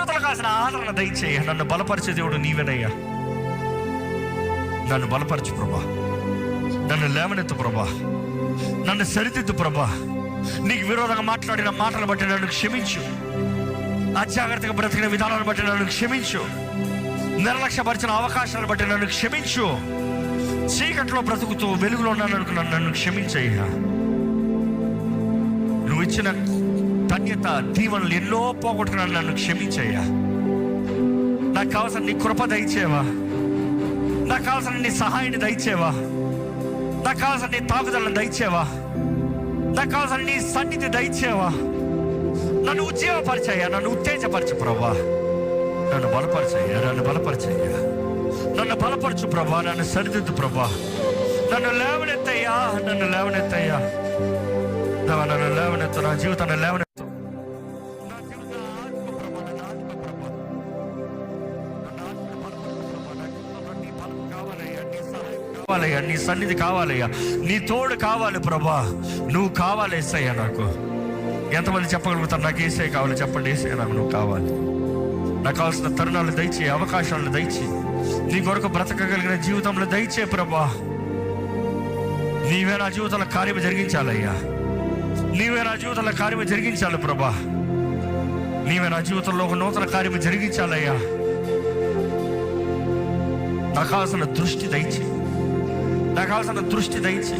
జీవితంలో కాసిన ఆదరణ దయచేయ. నన్ను బలపరిచే దేవుడు నీవేనయ్యా. నన్ను బలపరచు ప్రభా, నన్ను లేవనెత్తు ప్రభా, నన్ను సరిదిద్దు ప్రభా. నీకు విరోధంగా మాట్లాడిన మాటలు బట్టి నన్ను క్షమించు. అజాగ్రత్తగా బ్రతికిన విధానాలను బట్టి నన్ను క్షమించు. నిర్లక్ష్యపరిచిన అవకాశాలను బట్టి నన్ను క్షమించు. చీకట్లో బ్రతుకుతూ వెలుగులో ఉన్నాననుకున్నాను, నన్ను క్షమించయ్యా. నువ్వు ఇచ్చిన ధన్యత దీవెనలు ఎన్నో పోగొట్టుకున్నాను, నన్ను క్షమించయ్యా. నాకు కావాల్సిన నీ కృప దయచేవా, నాకు కావాల్సిన నీ సహాయాన్ని దయచేవా, నాకు కావాల్సిన నీ తాగుదలను దయచేవా, నాకు కావాల్సిన నీ సన్నిధి దయచేవా. నన్ను ఉజ్జీవపరిచయ్యా, నన్ను ఉత్తేజపరచు ప్రభా. నన్ను బలపరిచయ్యా, నన్ను బలపరిచయ్యా, నన్ను బలపరచు ప్రభా. నన్ను సరిదిద్దు ప్రభా. నన్ను లేవనెత్తయ్యా, నన్ను లేవనెత్తయ్యా. నన్ను లేవనెత్తు, నా జీవితాన్ని లేవనెత్తు. నీ సన్నిధి కావాలయ్యా, నీ తోడు కావాలి ప్రభా. నువ్వు కావాలి యేసయ్యా. నాకు ఎంతమంది చెప్పగలుగుతారు నాకు యేసయ్య కావాలి? చెప్పండి. యేసయ్య నాకు నువ్వు కావాలి. నాకు కావాల్సిన తరుణాలు దయచే, అవకాశాలను దయచే, నీ కొరకు బ్రతకగలిగిన జీవితంలో దయచే ప్రభా. నీవే నా జీవితంలో కార్యము జరిగించాలయ్యా. నీవే నా జీవితంలో కార్యము జరిగించాలి ప్రభా. నీవే నా జీవితంలో ఒక నూతన కార్యము జరిగించాలయ్యా. నాకు కావాల్సిన దృష్టి దయచే, నాకు కావాల్సిన దృష్టి దయచే.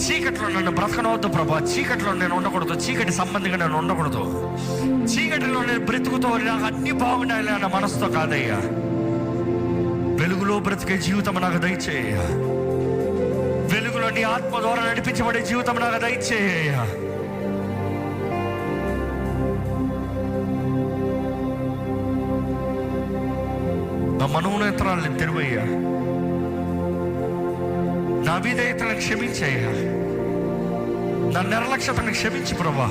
చీకట్లో నన్ను బ్రతకనవద్దు ప్రభా. చీకట్లో నేను ఉండకూడదు, చీకటి సంబంధిగా నేను ఉండకూడదు. చీకటిలో నేను బ్రతుకుతూ నాకు అన్ని బాగుండాలి అన్న మనసుతో కాదయ్యా. వెలుగులో బ్రతికే జీవితం నాకు దయచేయ. వెలుగులో నీ ఆత్మ ద్వారా నడిపించబడే జీవితం నాకు దయచేయ. నా మనోనేత్రాలను తెరువయ్యా, నా విధేయతలను క్షమించయ్యా, నా నిర్లక్ష్యతను క్షమించు ప్రభా.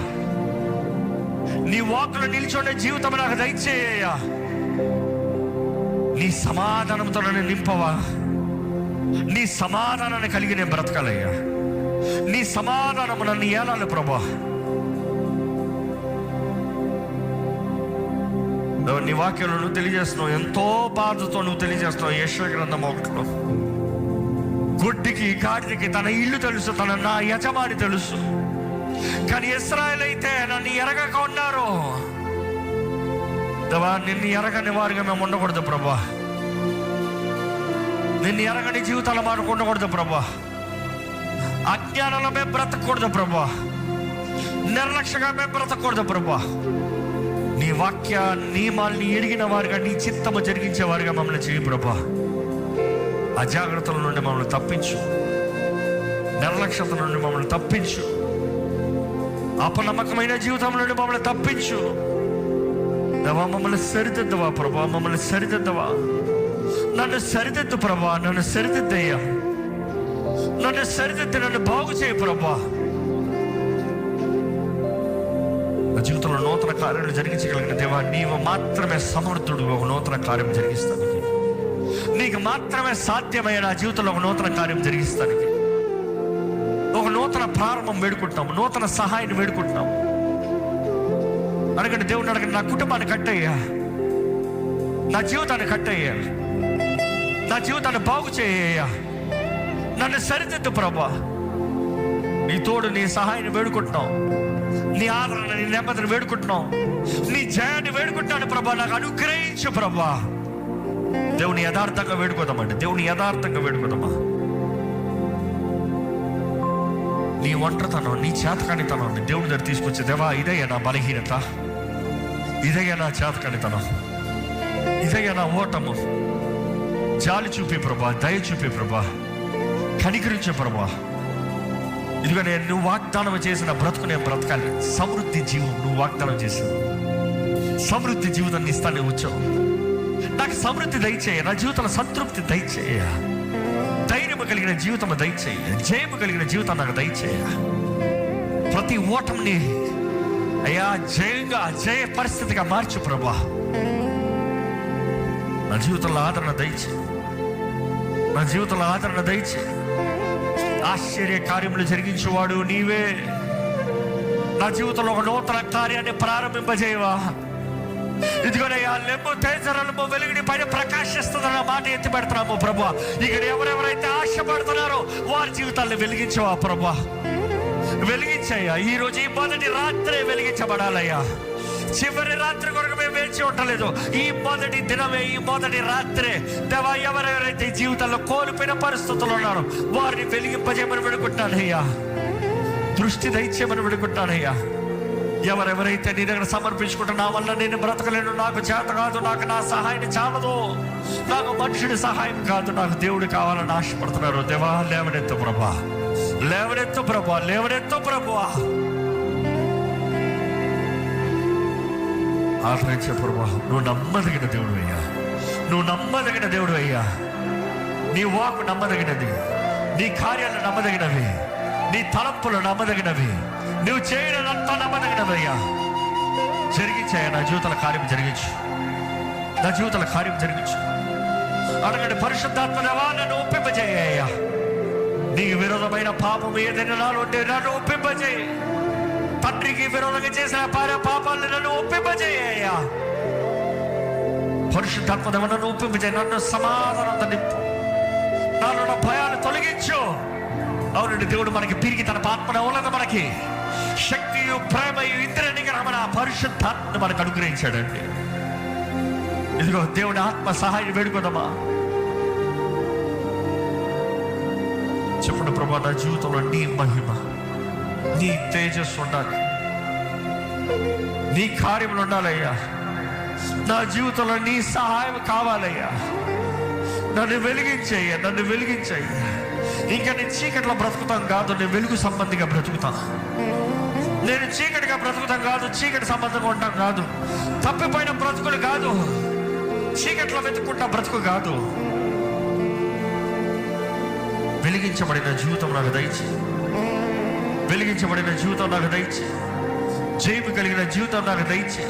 నీ వాక్కులో నిల్చుండే జీవితం నాకు దయచేయ్యా. నీ సమాధానంతో నన్ను నింపవా. నీ సమాధానాన్ని కలిగి నేను బ్రతకాలయ్యా. నీ సమాధానము నన్ను ఏలాలి ప్రభా. నీ వాక్యంలో నువ్వు తెలియజేస్తున్నావు, ఎంతో బాధతో నువ్వు తెలియజేస్తున్నావు. యెషయా గ్రంథం 1లో గుడ్డికి గాడిదకి తన ఇల్లు తెలుసు, నా యజమాని తెలుసు. కానీ ఇశ్రాయేలు అయితే నన్ను ఎరగక ఉన్నారు. దేవా, నిన్ను ఎరగని వారిగా మేము ఉండకూడదు ప్రభా. నిన్ను ఎరగని జీవితాలు మనకు ఉండకూడదు ప్రభా. అజ్ఞానంలో మేము బ్రతకూడదు ప్రభా. నిర్లక్ష్యంగా మేము బ్రతకూడదు ప్రభా. నీ వాక్య నియమాల్ని ఎరిగిన వారిగా, నీ చిత్తము జరిగించే వారిగా మమ్మల్ని చేయి ప్రభా. అజాగ్రత్తల నుండి మమ్మల్ని తప్పించు, నిర్లక్ష్యత నుండి మమ్మల్ని తప్పించు, అపనమ్మకమైన జీవితం నుండి మమ్మల్ని తప్పించు. దేవా, మమ్మల్ని సరిదిద్దవా ప్రభా, మమ్మల్ని సరిదిద్దవా. నన్ను సరిదిద్దు ప్రభా, నన్ను సరిదిద్దయ్యా. నన్ను సరిదిద్ది, నన్ను బాగు చేయి ప్రభా. నా జీవితంలో నూతన కార్యాలు జరిగించగలిగిన దేవా, నీవు మాత్రమే సమర్థుడు ఒక నూతన కార్యం జరిగిస్తానికి. నీకు మాత్రమే సాధ్యమైన నా జీవితంలో ఒక నూతన కార్యం జరిగిస్తానికి. ఒక నూతన ప్రారంభం వేడుకుంటున్నాము, నూతన సహాయాన్ని వేడుకుంటున్నాము. అడగండి దేవుడిని, అడగండి. నా కుటుంబాన్ని కట్టయ్యా, నా జీవితాన్ని కట్టయ్యా, నా జీవితాన్ని బాగు చేయ్యా. నన్ను సరిదిద్దు ప్రభా. నీ తోడు, నీ సహాయాన్ని వేడుకుంటున్నాం. నీ ఆదరణ, నీ నెమ్మదిని వేడుకుంటున్నాం. నీ జయాన్ని వేడుకుంటున్నాను ప్రభా. నాకు అనుగ్రహించు ప్రభా. దేవుని యథార్థంగా వేడుకోదామండి, దేవుని యథార్థంగా వేడుకోదామా. నీ ఒంటరితనం, నీ చేతకానితనాన్ని దేవుని దగ్గర తీసుకొచ్చి, దేవా ఇదయ్యా నా బలహీనత, ఇదయ్యా నా చేతకానితనం, ఇదయ్యా నా ఓటము. జాలి చూపి ప్రభా, దయ చూపి ప్రభా, కనికరించే ప్రభా. ఇదిగో నువ్వు వాగ్దానం చేసిన బ్రతుకు నేను బ్రతకాలి. సమృద్ధి జీవం నువ్వు వాగ్దానం చేసిన సమృద్ధి జీవితాన్ని ఇస్తాను వచ్చావు. నాకు సమృద్ధి దయచేయ, నా జీవితంలో సంతృప్తి దయచేయ, ధైర్యము కలిగిన జీవితం దయచేయ, జయము కలిగిన జీవితం నాకు దయచేయ. ప్రతి ఓటమిని అయ్యా జయంగా, జయ పరిస్థితిగా మార్చు ప్రభా. నా జీవితంలో ఆదరణ దయచే, నా జీవితంలో ఆదరణ దయచే. ఆశ్చర్య కార్యములు జరిగించేవాడు నీవే. నా జీవితంలో ఒక నూతన కార్యాన్ని ప్రారంభింపజేయవా. ఇదిగోనయ్యా, లెమ్ము తేజరలము వెలుగుని పైన ప్రకాశిస్తుందన్న మాట ఎత్తి పెడుతున్నాము ప్రభువా. ఇక్కడ ఎవరెవరైతే ఆశపడుతున్నారో వారి జీవితాన్ని వెలిగించవా ప్రభువా, వెలిగించయ్యా. ఈ రోజు ఈ మొదటి రాత్రే వెలిగించబడాలయ్యా. చివరి రాత్రి కొరకు మేము వేచి ఉండలేదు. ఈ మొదటి దినమే, ఈ మొదటి రాత్రే దేవా, ఎవరెవరైతే జీవితంలో కోల్పోయిన పరిస్థితులు ఉన్నారో వారిని వెలిగింపజేయమని వేడుకుంటానయ్యా. దృష్టి దయచేయమని వేడుకుంటానయ్యా. ఎవరెవరైతే నీ దగ్గర సమర్పించుకుంటా, నా వల్ల నేను బ్రతకలేను, నాకు చేత కాదు, నాకు నా సహాయం చాలదు, నాకు మనుషుడి సహాయం కాదు, నాకు దేవుడు కావాలని ఆశపడుతున్నారు దేవా, లేవనెత్తు ప్రభా, లేవనెత్తు ప్రభా, లేవనెత్తు ప్రభా. ఆశ్రయించే ప్రభా, నువ్వు నమ్మదగిన దేవుడు అయ్యా, నువ్వు నమ్మదగిన దేవుడు అయ్యా. నీ వాకు నమ్మదగినది, నీ కార్యాలు నమ్మదగినవి, నీ తలంపులు నమ్మదగినవి, నువ్వు చేయడంతా నమ్మదగినవయ్యా. జరిగించాయా, నా జీవితాల కార్యం జరిగించు, నా జీవితాల కార్యం జరిగించు. అడగండి, పరిశుద్ధాత్మ దేవా, నన్ను ఒప్పింపజేయ్యా. నీకు విరోధమైన పాపం ఏదైనా నాలో ఉంటే నన్ను ఒప్పింపజేయి. తండ్రికి విరోధంగా చేసిన పాపాలను నన్ను ఒప్పింపజేయ్యా. పరిశుద్ధాత్మ దేవా, నన్ను ఒప్పింపజేయి, నన్ను సమాధానంతో నింపు, నాలో నా భయాన్ని తొలగించు. అవునండి, దేవుడు మనకి తిరిగి తన ఆత్మను ఉన్నది, మనకి శక్తియు ప్రేమయు ఇద్దరు నిగ్రహమైన పరిశుద్ధాత్మను మనకు అనుగ్రహించాడండి. ఇదిగో దేవుడి ఆత్మ సహాయం వేడుకోదమ్మా. చెప్పండి ప్రభా, నా జీవితంలో నీ మహిమ, నీ తేజస్సు ఉండాలి, నీ కార్యములు ఉండాలయ్యా. నా జీవితంలో నీ సహాయం కావాలయ్యా. నన్ను వెలిగించయ్యా, నన్ను వెలిగించయ్యా. ఇంకా నేను చీకట్లో బ్రతుకుతాం కాదు, నేను వెలుగు సంబంధిగా బ్రతుకుతాను. నేను చీకటిగా బ్రతుకుతాం కాదు, చీకటి సంబంధంగా ఉంటాం కాదు, తప్పిపోయిన బ్రతుకులు కాదు, చీకట్లో వెతుక్కుంటా బ్రతుకు కాదు. వెలిగించబడిన జీవితం నాకు దయచి, వెలిగించబడిన జీవితం నాకు దయచి, జైపు కలిగిన జీవితం నాకు దయచి.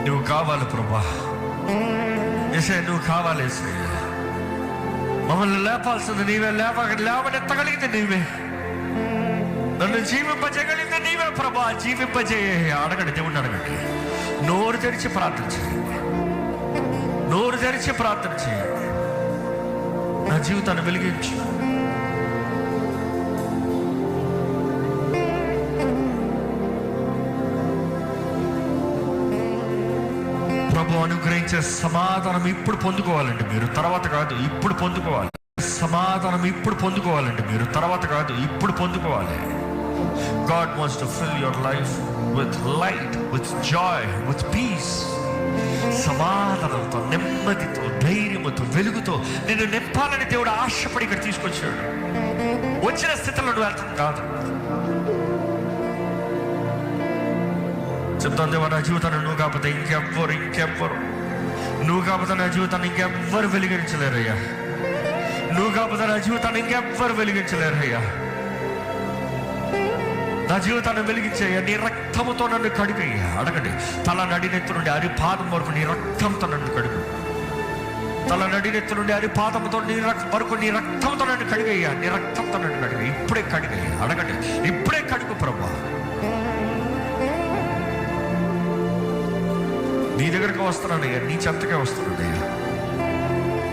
నువ్వు కావాలి ప్రభా, ఏసయ్య నువ్వు కావాలి. ఏసయ్య మమ్మల్ని లేపాల్సింది నీవే, లేవనెత్తగలిగింది నీవే, నన్ను జీవింపజేయగలిగింది నీవే ప్రభా, జీవింపజేయ. అడగండి, దేవుడిని అడగండి. నోరు తెరిచి ప్రార్థన చేయండి, నోరు తెరిచి ప్రార్థన చేయండి. నా జీవితాన్ని వెలిగించు ప్రభు. అనుగ్రహించే సమాధానం ఇప్పుడు పొందుకోవాలండి మీరు, తర్వాత కాదు, ఇప్పుడు పొందుకోవాలి. సమాధానం ఇప్పుడు పొందుకోవాలండి మీరు, తర్వాత కాదు, ఇప్పుడు పొందుకోవాలి. God wants to fill your life with light, with joy, with peace. సమాధానంతో, నెమ్మదితో, ధైర్యంతో, వెలుగుతో నేను నింపాలని దేవుడు ఆశపడి ఇక్కడ తీసుకొచ్చాడు. వచ్చిన స్థితిలో నువ్వు వెళ్తాం కాదు. చెప్తాను, దేవా, నా జీవితాన్ని నువ్వు కాకపోతే ఇంకెవ్వరు నువ్వు కాకపోతే నా జీవితాన్ని ఇంకెవ్వరు వెలిగించలేరయ్యా. నువ్వు కాకపోతే నా జీవితాన్ని ఇంకెవ్వరు వెలిగించలేరయ్యా. నా జీవితాన్ని వెలిగించేయ్యా. నీ రక్తముతో నన్ను కడుగయ్యా. అడగండి, తల నడినెత్తు నుండి అరిపాదం వరకు నీ రక్తంతో నన్ను కడుగు. తల నడినెత్తు నుండి అరిపాదంతో వరకు నీ రక్తంతో నన్ను కడుగయ్యా. నీ రక్తంతో నన్ను కడుగు. ఇప్పుడే కడుగయ్యా. అడగండి, ఇప్పుడే కడుగు ప్రభా. నీ దగ్గరకు వస్తున్నానయ్యా, నీ చెంతకే వస్తున్నానయ్యా.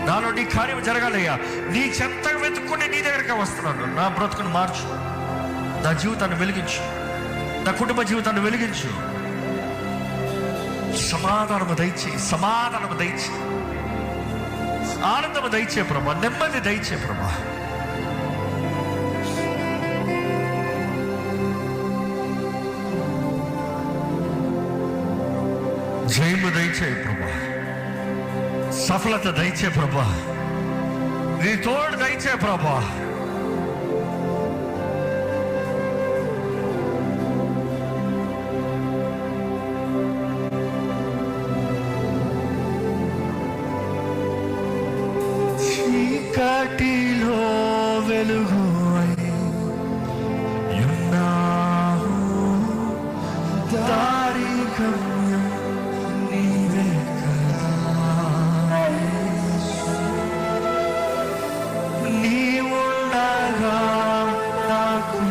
నాలో నీ కార్యం జరగాలయ్యా. నీ చెంతకు వెతుక్కుని నీ దగ్గరకే వస్తున్నాను. నా బ్రతుకును మార్చు, నా జీవితాన్ని వెలిగించు, నా కుటుంబ జీవితాన్ని వెలిగించు. సమాధానము దయచే, సమాధానము దయచే, ఆనందము దయచే ప్రభా, నెమ్మది దయచే ప్రభా. జయము దయచే ప్రభా, సఫలత దయచే ప్రభా, నీ తోడు దయచే ప్రభా. చీకటిలో వెలుగు ఉన్నావు, దారి గమ్యం నీవే కదా. నీవుండగా నాకు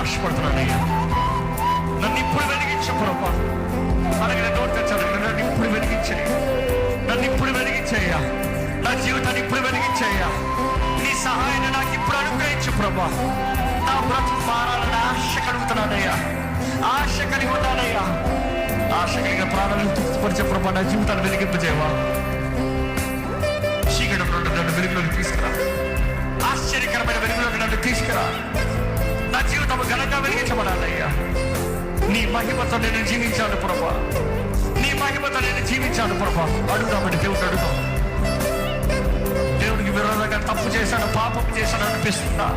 ఆశపడుతున్నానయ్యా. నన్ను ఇప్పుడు వెలిగించు ప్రభా. అలాగే నోరు తెచ్చాను, నన్ను ఇప్పుడు వెలిగించే, నన్ను ఇప్పుడు వెలిగించేయ్యా. నా జీవితాన్ని ఇప్పుడు వెలిగించేయ్యా. నీ సహాయాన్ని నాకు ఇప్పుడు అనుగ్రహించు ప్రభా. నా బ్రతుకు మారాలని ఆశ కలుగుతున్నానయ్యా, ఆశ కలిగి ఉన్నానయ్యా. ఆశ కలిగిన ప్రాణాలను తృప్తిపరిచే ప్రభా, నా జీవితాన్ని వెలిగింపజేవా. చీకటి నుండి నన్ను వెలుగులోకి తీసుకురా, ఆశ్చర్యకరమైన వెలుగులోకి నన్ను తీసుకురా. నా జీవితం ఘనంగా వెలిగించబడాలయ్యా. నీ మహిమతో నేను జీవించాను ప్రభా, నీ మహిమతో నేను జీవించాను ప్రభా. అడుగుదామని దేవుడు అడుగుతాం. దేవుడికి విరోధంగా తప్పు చేశాను, పాపం చేశాను అనిపిస్తుందా?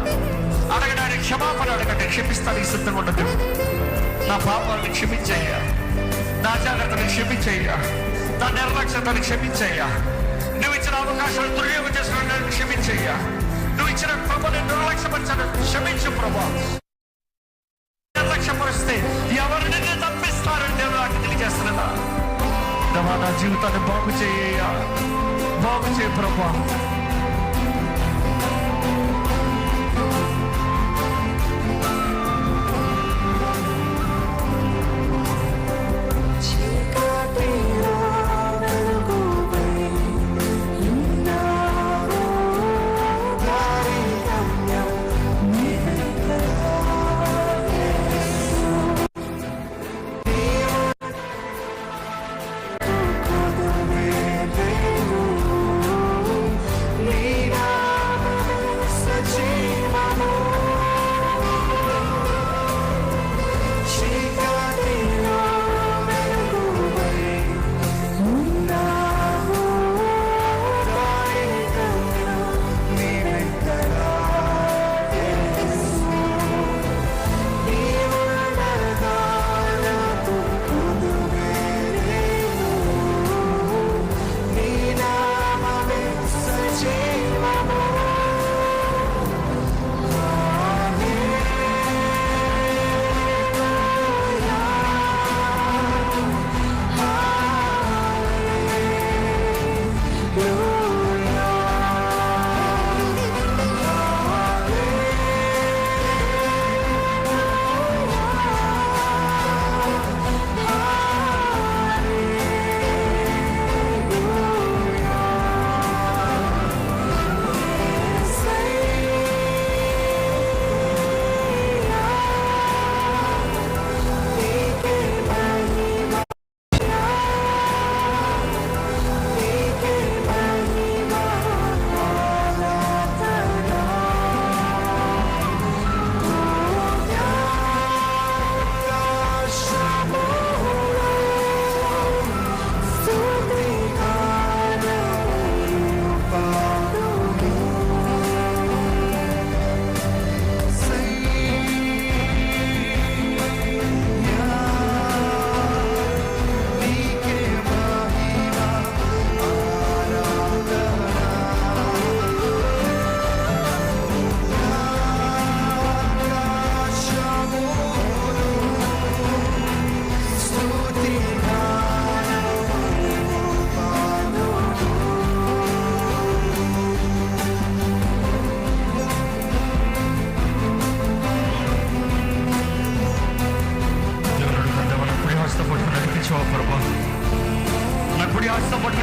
అడగడానికి క్షమాపణ అడగండి, క్షమిస్తానికి సిద్ధంగా ఉన్న దేవుడు. నా పాపాలను క్షమించయ్యా, నా జాగ్రత్తని క్షమించయ్యా, నా నిర్లక్ష్యతని క్షమించయ్యా. నువ్వు ఇచ్చిన అవకాశాలు దుర్యోగం చేసుకున్న క్షమించయ్యా. నువ్వు ఇచ్చిన కృపను నిర్లక్ష్యపరిచాను, క్షమించు ప్రభా. నిర్లక్ష్యపరిస్తే ఎవరిని తప్పిస్తారని దేవుడు నాకు తెలియజేస్తున్నా. దేవా, నా జీవితాన్ని బాగు చేయ్యా, బాగు చేయ ప్రభా.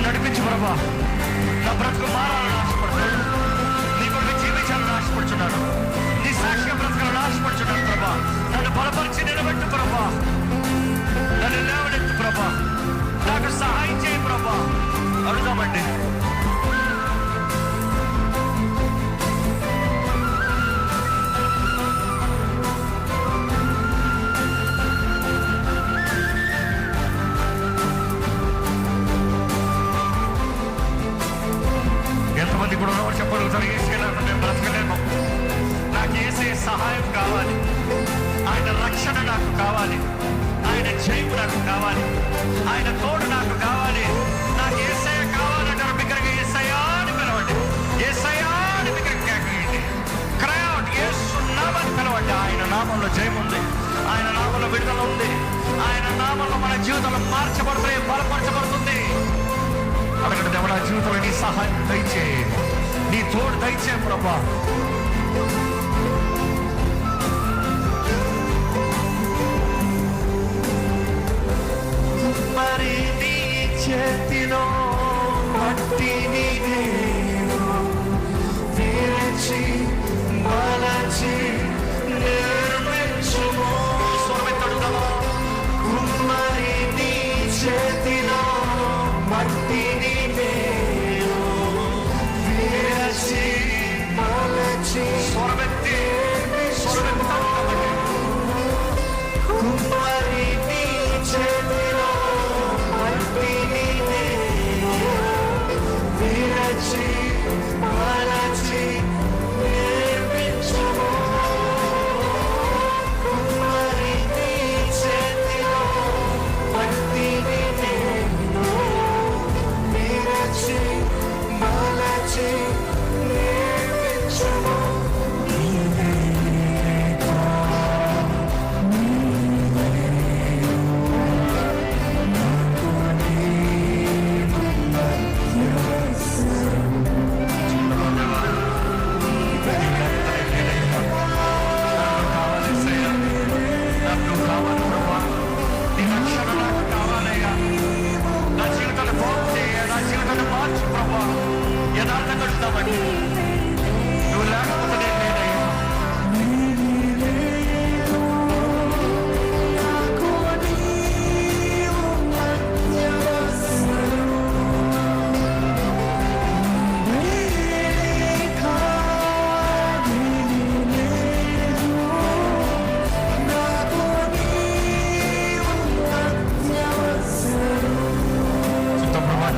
నడిపించు ప్రభా. నా బ్రతుకు మారాలని ఆశపడుతున్నాను, నీ కొరకు జీవించాలని ఆశపడుతున్నాను, నీ సాక్షిగా బ్రతకాలని ఆశపడుతున్నాను ప్రభా. నన్ను బలపరిచి నిలబెట్టు ప్రభా, నన్ను లేవనెత్తు ప్రభా, నాకు సహాయం చేయి ప్రభా. అడుగుదామండి. కూడా ఎవరు చెప్పగలుగుతారు? ఏసేలాగా నేను బ్రతకలేను, నాకు ఏసే సహాయం కావాలి, ఆయన రక్షణ నాకు కావాలి, ఆయన జయము నాకు కావాలి, ఆయన తోడు నాకు కావాలి. నాకు ఏసయ్య కావాలంటారు, బిగ్గరగా ఏసయ్యా అని పిలవండి, ఏసయ్యా అని బిగ్గరగా కేకవేయండి, క్రై అవుట్, యేసు నామముని పిలవండి. ఆయన నామంలో జయం ఉంది, ఆయన నామంలో విడుదల ఉంది, ఆయన నామంలో మన జీవితంలో మార్చబడుతుంది, బలపరచబడుతుంది. అడగండి, దేవుడా జీవితంలో నీ సహాయం దయచేయి, నీ తోడు దయచేయి ప్రభా. అడుగుతామండి. నువ్వు లేకపోతే నేను లేనయ్యా.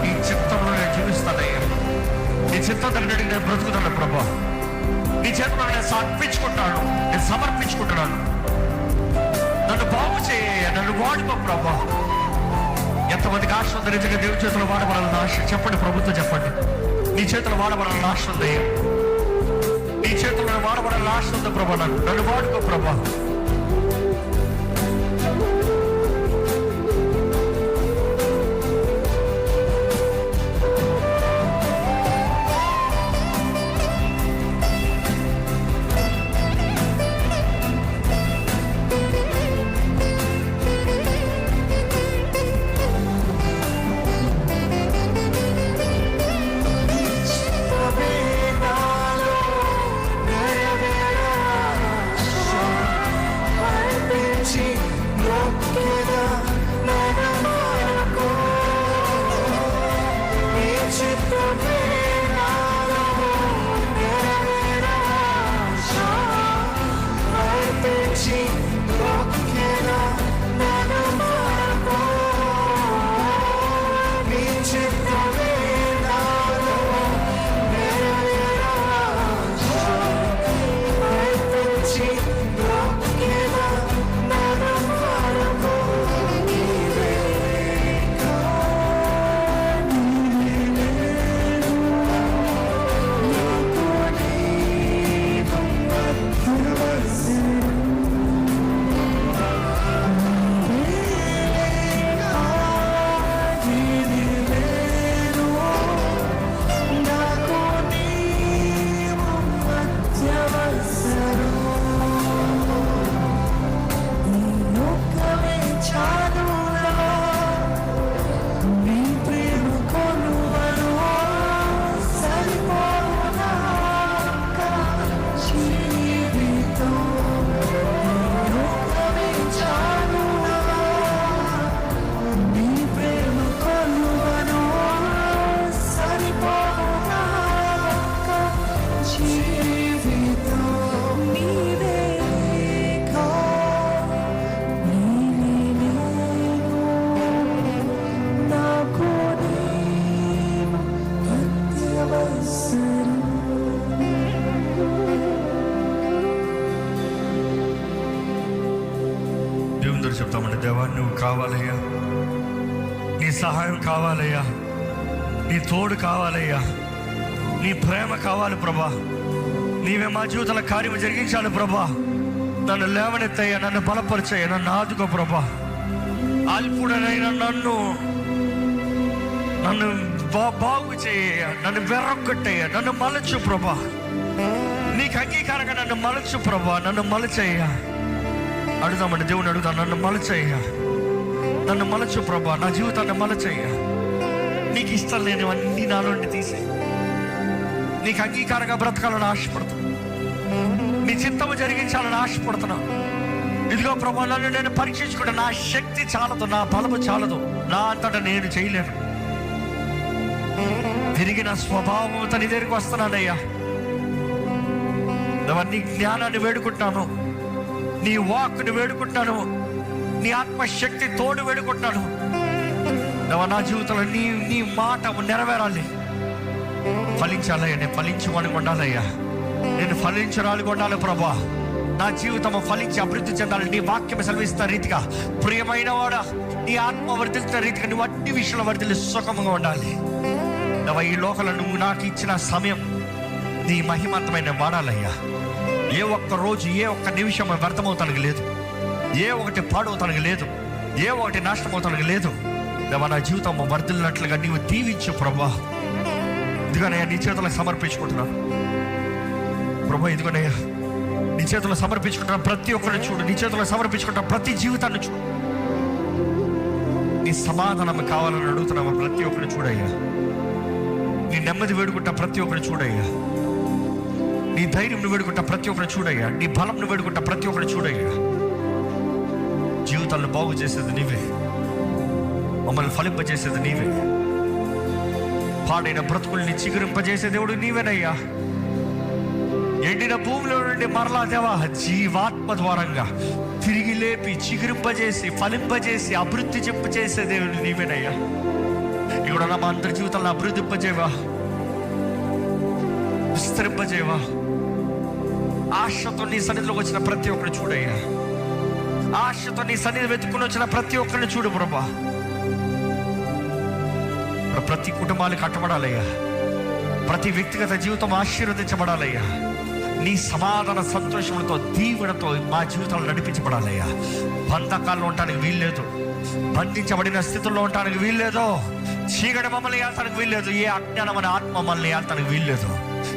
నీ చిత్తంలో నేను జీవిస్తానయ్యా. నీ చిత్తం తగ్గట్టు నేను బ్రతుకుతాను ప్రభా. నీ చేతిలో నేను సమర్పించుకుంటాను, నేను సమర్పించుకుంటున్నాను. నన్ను బాగు చేయ, నన్ను వాడుకో ప్రభా. ఎంతమందికి ఆశ ఉంది నిజంగా దేవుని చేతిలో వాడబడాలని ఆశ? చెప్పండి, ప్రభుత్వం చెప్పండి. నీ చేతిలో వాడబడాలని ఆశ ఉంది, నీ చేతిలో వాడబడాలని ఆశ ఉంది ప్రభా. నన్ను వాడుకో ప్రభా. చెప్తామండి, దేవా నువ్వు కావాలయ్యా, నీ సహాయం కావాలయ్యా, నీ తోడు కావాలయ్యా, నీ ప్రేమ కావాలి ప్రభా. నీవే మా జీవితంలో కార్యం జరిగించాలి ప్రభా. నన్ను లేవనెత్తయ్యా, నన్ను బలపరిచయ్యా, నన్ను ఆదుకో ప్రభా. అల్పుడనైనా నన్ను బాగు చేయ, నన్ను వెర్రొక్కట్టయ్యా, నన్ను మలచు ప్రభా. నీకు అంగీకారంగా నన్ను మలచు ప్రభా, నన్ను మలచయ్యా. అడుగుదామండి, దేవుని అడుగుతాను, నన్ను మలచయ్యా, నన్ను మలచు ప్రభా, నా జీవితాన్ని మలచయ్యా. నీకు ఇష్టం లేని అన్ని నాలో తీసే, నీకు అంగీకారంగా బ్రతకాలని ఆశపడుతున్నా, నీ చిత్తము జరిగించాలని ఆశపడుతున్నా. ఇదిగో ప్రభా, నన్ను నేను పరీక్షించుకుంటా. నా శక్తి చాలదు, నా బలము చాలదు, నా అంతటా నేను చేయలేను. తిరిగి నా స్వభావంతో నీ దగ్గరికి వస్తున్నానయ్యా. నీ జ్ఞానాన్ని వేడుకుంటాను, నీ వాక్ని వేడుకుంటాను, నీ ఆత్మశక్తి తోడు వేడుకుంటాను. నా జీవితంలో నీ మాట నెరవేరాలి, ఫలించాలయ్యా. నేను ఫలించమని ఉండాలయ్యా, నేను ఫలించరాలిగా ఉండాలి ప్రభా. నా జీవితం ఫలించి అభివృద్ధి చెందాలి. నీ వాక్యం సెలవిస్తున్న రీతిగా, ప్రియమైన వాడా, నీ ఆత్మ వర్ధిల్తున్న రీతిగా నువ్వు అన్ని విషయంలో వర్ధిల్లి సుఖంగా ఉండాలి. ఈ లోకంలో నువ్వు నాకు ఇచ్చిన సమయం నీ మహిమంతమైన వాడాలయ్యా. ఏ ఒక్క రోజు, ఏ ఒక్క నిమిషం వ్యర్థమవుతానికి లేదు, ఏ ఒకటి పాడవుతానికి లేదు, ఏ ఒకటి నాశనం అవుతానికి లేదు. నా జీవితం వర్ధిల్లినట్లుగా నీవు దీవించు ప్రభా. ఇదిగోనయ్యా, నీ చేతులకు సమర్పించుకుంటున్నాను ప్రభా. ఇదిగోనయ్యా, నీ చేతుల్లో సమర్పించుకుంటున్నాను. ప్రతి ఒక్కరిని చూడు, నీ చేతుల్లో సమర్పించుకుంటున్నా. ప్రతి జీవితాన్ని చూడు, నీ సమాధానం కావాలని అడుగుతున్నాము. ప్రతి ఒక్కరిని చూడయ్యా, నీ నెమ్మది వేడుకుంటా ప్రతి ఒక్కరు చూడయ్యా. నీ ధైర్యం వేడుకుంటా ప్రతి ఒక్కరు చూడయ్యా. నీ బలం వేడుకుంటా ప్రతి ఒక్కరు చూడయ్యా. జీవితాలను బాగు చేసేది నీవే, మమ్మల్ని ఫలింపజేసేది నీవే. పాడైన బ్రతుకుల్ని చిగురింపజేసే దేవుడు నీవేనయ్యా. ఎండిన భూమిలో నుండి మరలా దేవా జీవాత్మ ద్వారంగా తిరిగి లేపి చిగురింపజేసి ఫలింపజేసి అభివృద్ధి చేసే దేవుడు నీవేనయ్యా. ఇక్కడ మా అందరి జీవితాలను అభివృద్ధింపజేవా, విస్తరింపజేవా. ఆశతో నీ సన్నిధిలోకి వచ్చిన ప్రతి ఒక్కరిని చూడయ్యా. ఆశతో నీ సన్నిధి వెతుక్కుని వచ్చిన ప్రతి ఒక్కరిని చూడు ప్రభా. ప్రతి కుటుంబాలు కట్టబడాలయ్యా. ప్రతి వ్యక్తిగత జీవితం ఆశీర్వదించబడాలయ్యా. నీ సమాధాన సంతోషములతో దీవెనతో మా జీవితాలు నడిపించబడాలయ్యా. బంధకాల్లో ఉండటానికి వీల్లేదు, బంధించబడిన స్థితుల్లో ఉండటానికి వీల్లేదు, చీకటి మమ్మల్ని ఏల్తానికి వీల్లేదు, ఏ అజ్ఞానమైన ఆత్మ మమ్మల్ని ఏల్తానికి వీల్లేదు.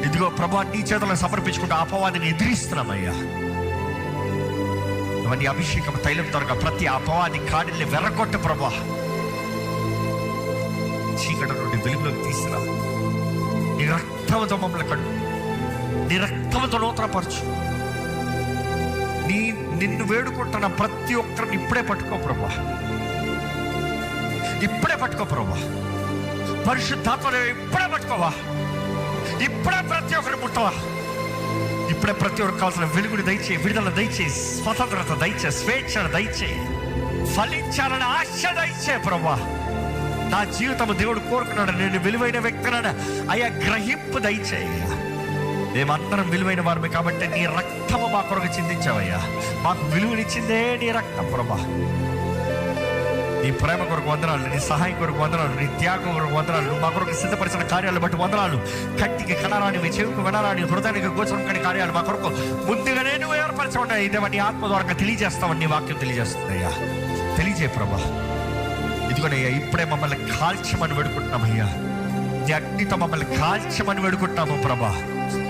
ఇదిగో ప్రభా, నీ చేతులను సమర్పించుకుంటూ అపవాదిని ఎదిరిస్తున్నామయ్యా. నీ అభిషేకం తైలం ద్వారా ప్రతి అపవాది కాడిల్ని వెర్రగొట్ట ప్రభా. చీకటి నుండి వెలుగులోకి తీసుకురా. నీ రక్తంతో మమ్మల్ని కడు, నీ రక్తంతో నూతనపరచు. నిన్ను వేడుకుంటున్న ప్రతి ఒక్కరిని ఇప్పుడే పట్టుకో ప్రభా. ఇప్పుడే పట్టుకో ప్రభా. పరిశుద్ధాత్మ ఇప్పుడే పట్టుకోవా. ఇప్పుడే ప్రతి ఒక్కరిని ముట్టవా. ఇప్పుడే ప్రతి ఒక్కరికి కావాల్సిన వెలుగుని దయచేయి, విడుదల దయచేయి, స్వతంత్రత దయచేయి, స్వేచ్ఛను దయచేయి, ఫలించాలని ఆశ దయచేయి ప్రభా. నా జీవితం దేవుడు కోరుకున్నాడు, నేను విలువైన వ్యక్తిని అయ్యా గ్రహింపు దయచేయి. మేమందరం విలువైన వారమే కాబట్టి నీ రక్తము మా కొరకు చిందించావయ్యా. మాకు విలువనిచ్చిందే నీ రక్తం ప్రభా. నీ ప్రేమ కొరకు వందనాలు, నీ సహాయం కొరకు వందనాలు, నీ త్యాగం కొరకు వందనాలు, నువ్వు మా కొరకు సిద్ధపరిచిన కార్యాలు బట్టి వందనాలు. కంటికి కనరాని, మీ చెవికి వినరాని, హృదయానికి గోచరం కాని కార్యాలు మా కొరకు ముందుగానే నువ్వు ఏర్పరచమన్నాయి. ఇదేమో నీ ఆత్మ ద్వారా తెలియజేస్తామని నీ వాక్యం తెలియజేస్తుందయ్యా. తెలియజేయ ప్రభా. ఇదిగోనయ్యా, ఇప్పుడే మమ్మల్ని కాల్చమని వేడుకుంటున్నామయ్యా. నీ అగ్నితో మమ్మల్ని కాల్చమని వేడుకుంటున్నాము ప్రభా.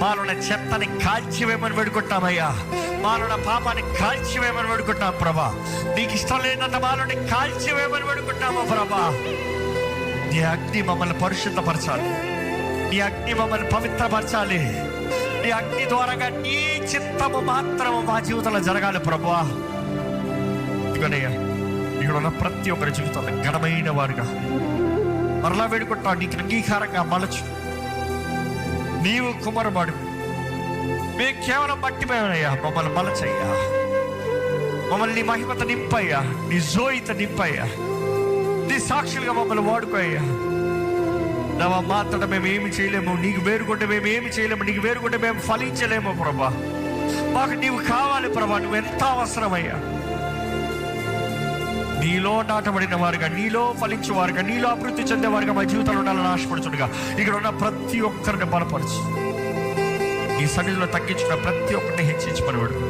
మాలోన చెత్తని కాల్చివేమని వేడుకుంటున్నామయ్యా. మాలోన పాపాన్ని కాల్చివేమని వేడుకుంటున్నాం ప్రభా. నీకు ఇష్టం లేనంత మాలోని కాల్చివేమని వేడుకుంటున్నాము ప్రభా. నీ అగ్ని మమ్మల్ని పరిశుద్ధపరచాలి. నీ అగ్ని మమ్మల్ని పవిత్రపరచాలి. నీ అగ్ని ద్వారాగా నీ చిత్తము మాత్రము మా జీవితంలో జరగాలి ప్రభా. ఇదిగోనయ్యా, ఇక్కడ ఉన్న ప్రతి ఒక్కరి జీవితంలో ఘనమైన వారుగా మరలా వేడుకుంటున్నావు. నీకు అంగీకారంగా మలచు. నీవు కుమారుడు, మేము కేవలం మట్టిపోయామయ్యా. మమ్మల్ని మలచయ్యా. మమ్మల్ని నీ మహిమత నింపయ్యా, నీ జోయిత నింపయ్యా. నీ సాక్షులుగా మమ్మల్ని వాడుకోయ్యా. నవ్వ మాత్రం మేము ఏమి చేయలేము, నీకు వేరుకుంటే మేము ఏమి చేయలేము, నీకు వేరుకుంటే మేము ఫలించలేము ప్రభా. మాకు నీవు కావాలి ప్రభా. నువ్వు ఎంత అవసరమయ్యా. నీలో నాటబడిన వారుగా, నీలో ఫలించేవారుగా, నీలో అభివృద్ధి చెందేవారుగా మా జీవితంలో ఉండాలని ఆశపడుతుండగా ఇక్కడ ఉన్న ప్రతి ఒక్కరిని బలపరచు. నీ సన్నిధిలో తగ్గించిన ప్రతి ఒక్కరిని హెచ్చించమని వేడుకో.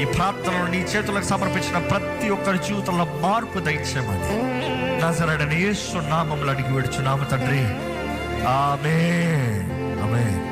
ఈ ప్రార్థనలో నీ చేతులకు సమర్పించిన ప్రతి ఒక్కరి జీవితంలో మార్పు దయచేయమని నజరేయుడైన యేసు నామములో అడిగి వేడుచున్నాము తండ్రి. ఆమేన్, ఆమేన్.